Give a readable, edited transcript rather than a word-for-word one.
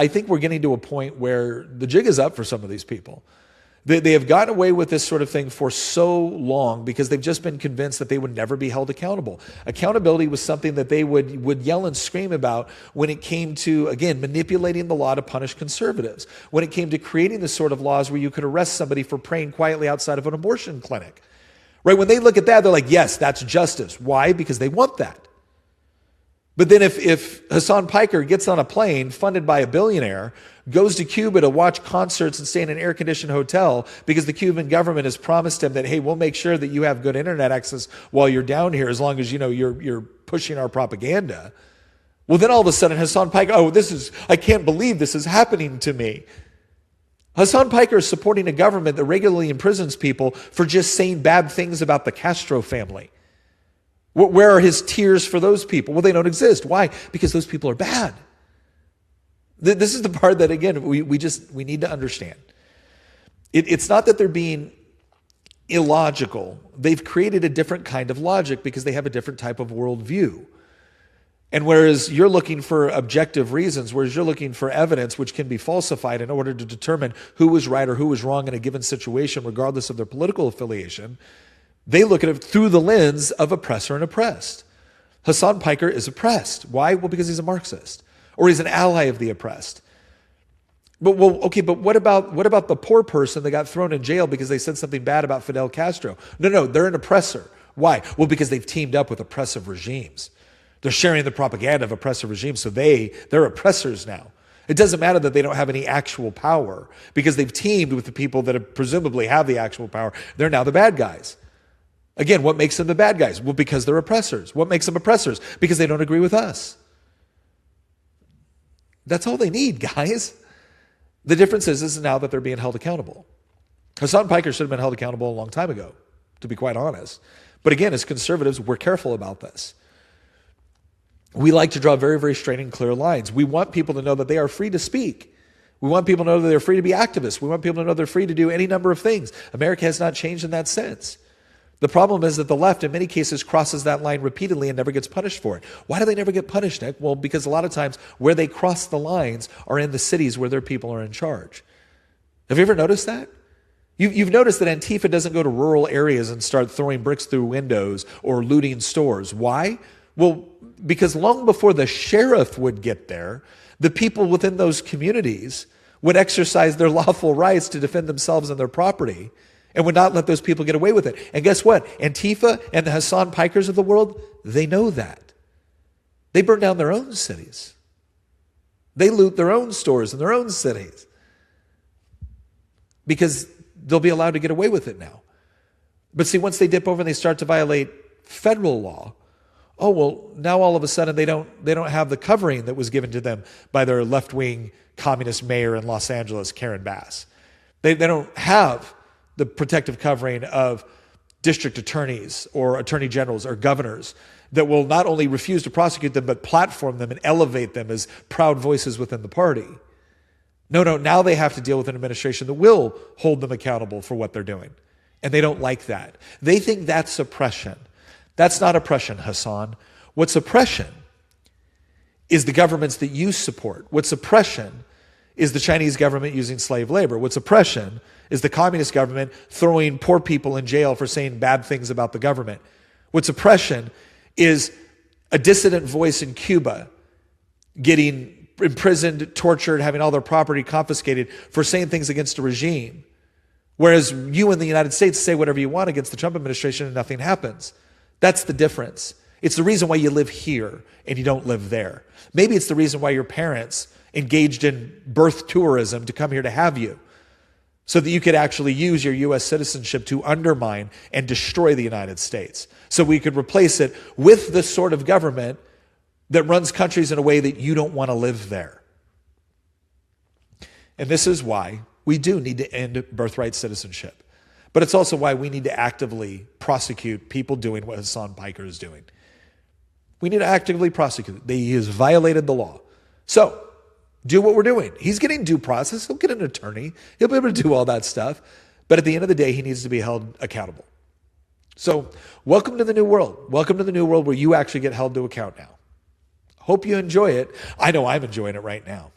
I think we're getting to a point where the jig is up for some of these people. They have gotten away with this sort of thing for so long because they've just been convinced that they would never be held accountable. Accountability was something that they would yell and scream about when it came to, again, manipulating the law to punish conservatives, when it came to creating the sort of laws where you could arrest somebody for praying quietly outside of an abortion clinic. Right? When they look at that, they're like, yes, that's justice. Why? Because they want that. But then if Hasan Piker gets on a plane funded by a billionaire, goes to Cuba to watch concerts and stay in an air-conditioned hotel because the Cuban government has promised him that, hey, we'll make sure that you have good internet access while you're down here as long as you're pushing our propaganda. Well, then all of a sudden Hasan Piker, I can't believe this is happening to me. Hasan Piker is supporting a government that regularly imprisons people for just saying bad things about the Castro family. Where are his tears for those people? Well, they don't exist. Why? Because those people are bad. This is the part that, again, we need to understand. It's not that they're being illogical. They've created a different kind of logic because they have a different type of worldview. And whereas you're looking for objective reasons, whereas you're looking for evidence which can be falsified in order to determine who was right or who was wrong in a given situation, regardless of their political affiliation, they look at it through the lens of oppressor and oppressed. Hasan Piker is oppressed. Why? Well, because he's a Marxist, or he's an ally of the oppressed. But what about the poor person that got thrown in jail because they said something bad about Fidel Castro? No, they're an oppressor. Why? Well, because they've teamed up with oppressive regimes. They're sharing the propaganda of oppressive regimes, so they're oppressors now. It doesn't matter that they don't have any actual power because they've teamed with the people that presumably have the actual power. They're now the bad guys. Again, what makes them the bad guys? Well, because they're oppressors. What makes them oppressors? Because they don't agree with us. That's all they need, guys. The difference is now that they're being held accountable. Hasan Piker should have been held accountable a long time ago, to be quite honest. But again, as conservatives, we're careful about this. We like to draw very, very straight and clear lines. We want people to know that they are free to speak. We want people to know that they're free to be activists. We want people to know they're free to do any number of things. America has not changed in that sense. The problem is that the left, in many cases, crosses that line repeatedly and never gets punished for it. Why do they never get punished, Nick? Well, because a lot of times where they cross the lines are in the cities where their people are in charge. Have you ever noticed that? You've noticed that Antifa doesn't go to rural areas and start throwing bricks through windows or looting stores. Why? Well, because long before the sheriff would get there, the people within those communities would exercise their lawful rights to defend themselves and their property and would not let those people get away with it. And guess what? Antifa and the Hasan Pikers of the world, they know that. They burn down their own cities. They loot their own stores in their own cities because they'll be allowed to get away with it now. But see, once they dip over and they start to violate federal law, oh, well, now all of a sudden they don't have the covering that was given to them by their left-wing communist mayor in Los Angeles, Karen Bass. They don't have the protective covering of district attorneys or attorney generals or governors that will not only refuse to prosecute them, but platform them and elevate them as proud voices within the party. No, now they have to deal with an administration that will hold them accountable for what they're doing. And they don't like that. They think that's oppression. That's not oppression, Hasan. What's oppression is the governments that you support. What's oppression is the Chinese government using slave labor. What's oppression is the communist government throwing poor people in jail for saying bad things about the government. What's oppression is a dissident voice in Cuba getting imprisoned, tortured, having all their property confiscated for saying things against a regime. Whereas you in the United States say whatever you want against the Trump administration and nothing happens. That's the difference. It's the reason why you live here and you don't live there. Maybe it's the reason why your parents engaged in birth tourism to come here to have you, so that you could actually use your U.S. citizenship to undermine and destroy the United States. So we could replace it with the sort of government that runs countries in a way that you don't want to live there. And this is why we do need to end birthright citizenship. But it's also why we need to actively prosecute people doing what Hasan Piker is doing. We need to actively prosecute. He has violated the law. So, do what we're doing. He's getting due process. He'll get an attorney. He'll be able to do all that stuff. But at the end of the day, he needs to be held accountable. So, welcome to the new world. Welcome to the new world where you actually get held to account now. Hope you enjoy it. I know I'm enjoying it right now.